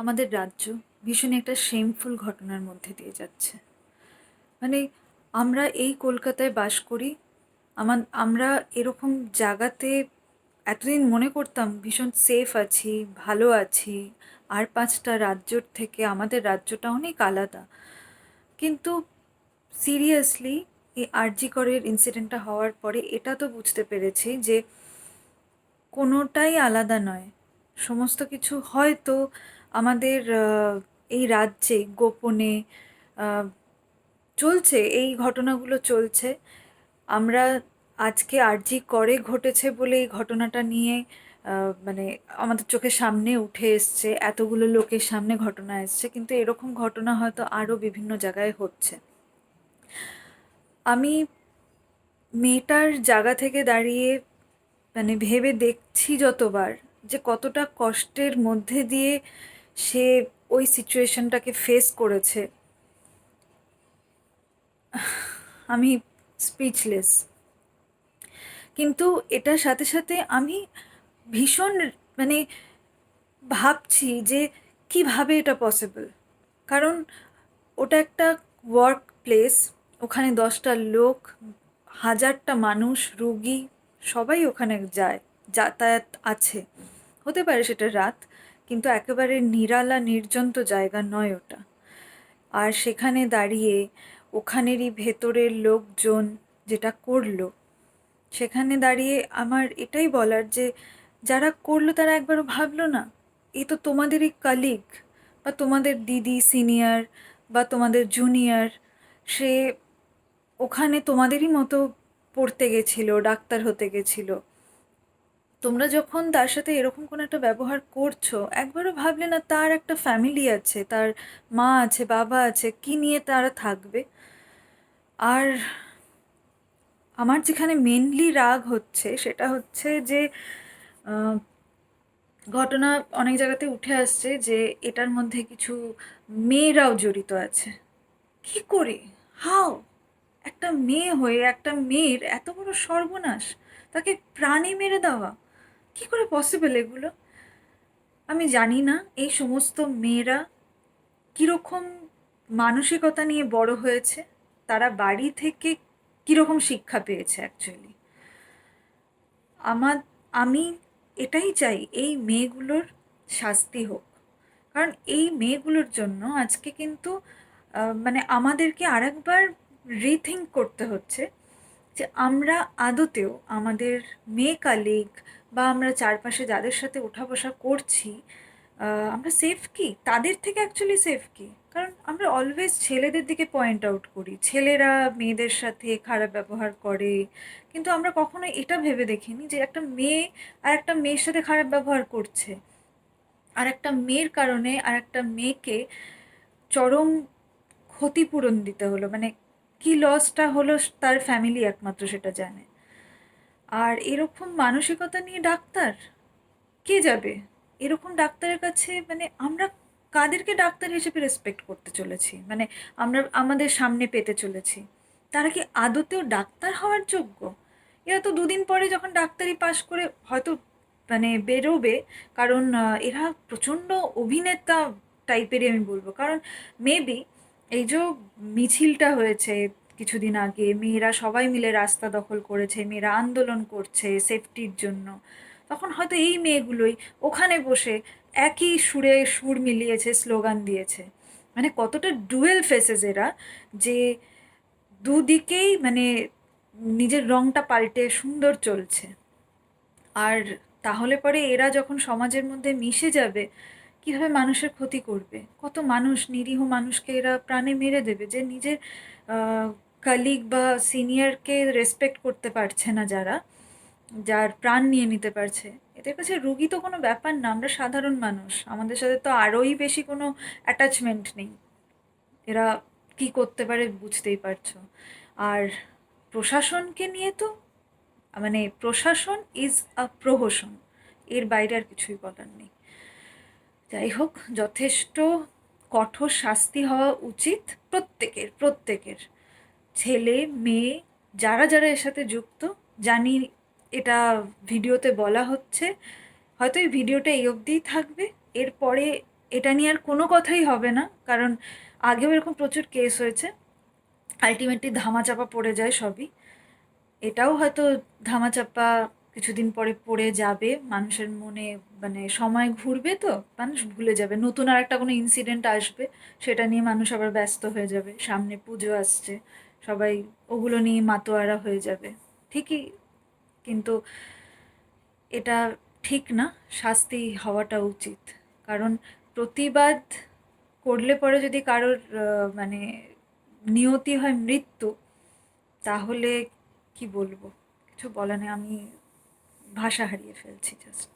আমাদের রাজ্য ভীষণ একটা শেমফুল ঘটনার মধ্যে দিয়ে যাচ্ছে। মানে আমরা এই কলকাতায় বাস করি। আমরা এরকম জায়গাতে এতদিন মনে করতাম ভীষণ সেফ আছি, ভালো আছি। আর 5টা রাজ্যর থেকে আমাদের রাজ্যটা অনেক আলাদা। কিন্তু সিরিয়াসলি এই আরজি করের ইনসিডেন্টটা হওয়ার পরে এটা তো বুঝতে পেরেছি যে কোনোটাই আলাদা নয়। সমস্ত কিছু হয়তো আমাদের এই রাজ্যে গোপনে আহ, চলছে, এই ঘটনাগুলো চলছে। আমরা আজকে আরজি করে ঘটেছে বলে এই ঘটনাটা নিয়ে মানে আমাদের চোখের সামনে উঠে এসছে, এতগুলো লোকের সামনে ঘটনা এসছে, কিন্তু এরকম ঘটনা হয়তো আরও বিভিন্ন জায়গায় হচ্ছে। আমি মেয়েটার জায়গা থেকে দাঁড়িয়ে মানে ভেবে দেখছি যতবার যে কতটা কষ্টের মধ্যে দিয়ে সে ওই সিচুয়েশনটাকে ফেস করেছে, আমি স্পিচলেস। কিন্তু এটার সাথে সাথে আমি ভীষণ মানে ভাবছি যে কিভাবে এটা পসিবল। কারণ ওটা একটা ওয়ার্ক প্লেস, ওখানে 10টা লোক, হাজারটা মানুষ, রুগী, সবাই ওখানে যায়, যাতায়াত আছে। হতে পারে সেটা রাত, কিন্তু একেবারে নিরালা নির্জন্ত জায়গা নয় ওটা। আর সেখানে দাঁড়িয়ে ওখানেরই ভেতরের লোকজন যেটা করলো, সেখানে দাঁড়িয়ে আমার এটাই বলার যে যারা করলো তারা একবারও ভাবলো না এ তো তোমাদেরই কালিগ, বা তোমাদের দিদি সিনিয়র, বা তোমাদের জুনিয়র। সে ওখানে তোমাদেরই মতো পড়তে গেছিলো, ডাক্তার হতে গেছিলো। তোমরা যখন তার সাথে এরকম কোনো একটা ব্যবহার করছো, একবারও ভাবলে না তার একটা ফ্যামিলি আছে, তার মা আছে, বাবা আছে, কি নিয়ে তারা থাকবে? আর আমার যেখানে মেনলি রাগ হচ্ছে সেটা হচ্ছে যে আহ, ঘটনা অনেক জায়গাতে উঠে আসছে যে এটার মধ্যে কিছু মেয়েরাও জড়িত আছে। কি করে? হাউ? একটা মেয়ে হয়ে একটা মেয়ের এত বড় সর্বনাশ, তাকে প্রাণে মেরে দেওয়া, কি করে পসিবল এগুলো? আমি জানি না এই সমস্ত মেয়েরা কীরকম মানসিকতা নিয়ে বড় হয়েছে, তারা বাড়ি থেকে কীরকম শিক্ষা পেয়েছে অ্যাকচুয়ালি। আমার আমি এটাই চাই এই মেয়েগুলোর শাস্তি হোক। কারণ এই মেয়েগুলোর জন্য আজকে কিন্তু মানে আমাদেরকে আরেকবার রিথিঙ্ক করতে হচ্ছে যে আমরা আদতেও আমাদের মেয়ে কালিগ বা আমরা চারপাশে যাদের সাথে ওঠা বসা করছি, আমরা সেফ কি? তাদের থেকে অ্যাকচুয়ালি সেফ কি? কারণ আমরা অলওয়েজ ছেলেদের দিকে পয়েন্ট আউট করি, ছেলেরা মেয়েদের সাথে খারাপ ব্যবহার করে। কিন্তু আমরা কখনো এটা ভেবে দেখিনি যে একটা মেয়ে আর একটা মেয়ের সাথে খারাপ ব্যবহার করছে, আর একটা মেয়ের কারণে আর একটা মেয়েকে চরম ক্ষতিপূরণ দিতে হলো। মানে কি লসটা হলো তার ফ্যামিলি একমাত্র সেটা জানে। আর এরকম মানসিকতা নিয়ে ডাক্তার কে যাবে? এরকম ডাক্তারের কাছে মানে আমরা কাদেরকে ডাক্তার হিসেবে রেসপেক্ট করতে চলেছি? মানে আমরা আমাদের সামনে পেতে চলেছি, তারা কি আদতেও ডাক্তার হওয়ার যোগ্য? এরা তো দুদিন পরে যখন ডাক্তারি পাশ করে হয়তো মানে বেরোবে, কারণ এরা প্রচণ্ড অভিনেতা টাইপেরই আমি বলবো। কারণ মেবি এই যে মিছিলটা হয়েছে কিছুদিন আগে, মেয়েরা সবাই মিলে রাস্তা দখল করেছে, মেয়েরা আন্দোলন করছে সেফটির জন্য, তখন হয়তো এই মেয়েগুলোই ওখানে বসে একই সুরে সুর মিলিয়েছে, স্লোগান দিয়েছে। মানে কতটা ডুয়েল ফেসেস এরা, যে দুদিকেই মানে নিজের রংটা পাল্টে সুন্দর চলছে। আর তাহলে পরে এরা যখন সমাজের মধ্যে মিশে যাবে, কিভাবে মানুষের ক্ষতি করবে? কত মানুষ, নিরীহ মানুষকে এরা প্রাণে মেরে দেবে, যে নিজের কালিগ বা সিনিয়রকে রেসপেক্ট করতে পারছে না যারা, যার প্রাণ নিয়ে নিতে পারছে। এদের কাছে রুগী তো কোনো ব্যাপার না, আমরা সাধারণ মানুষ, আমাদের সাথে তো আরোই বেশি কোনো অ্যাটাচমেন্ট নেই। এরা কি করতে পারে বুঝতেই পারছো। আর প্রশাসনকে নিয়ে তো মানে প্রশাসন ইজ আ প্রহসন, এর বাইরে আর কিছুই বলার নেই। যাই হোক, যথেষ্ট কঠোর শাস্তি হওয়া উচিত প্রত্যেকের প্রত্যেকের, ছেলে মেয়ে যারা যারা এর সাথে যুক্ত। জানি এটা ভিডিওতে বলা হচ্ছে, হয়তো এই ভিডিওটা এই অবধিই থাকবে, এরপরে এটা নিয়ে আর কোনো কথাই হবে না, কারণ আগেও এরকম প্রচুর কেস হয়েছে, আলটিমেটলি ধামাচাপা পড়ে যায় সবই। এটাও হয়তো ধামাচাপা কিছুদিন পরে পড়ে যাবে, মানুষের মনে মানে সময় ঘুরবে তো মানুষ ভুলে যাবে, নতুন আর একটা কোনো ইনসিডেন্ট আসবে, সেটা নিয়ে মানুষ আবার ব্যস্ত হয়ে যাবে, সামনে পুজো আসছে, সবাই ওগুলো নিয়ে মাতোয়ারা হয়ে যাবে ঠিকই। কিন্তু এটা ঠিক না, শাস্তি হওয়াটা উচিত। কারণ প্রতিবাদ করলে পরে যদি কারোর মানে নিয়তি হয় মৃত্যু, তাহলে কি বলবো, কিছু বলা নেই, আমি ভাষা হারিয়ে ফেলছি জাস্ট।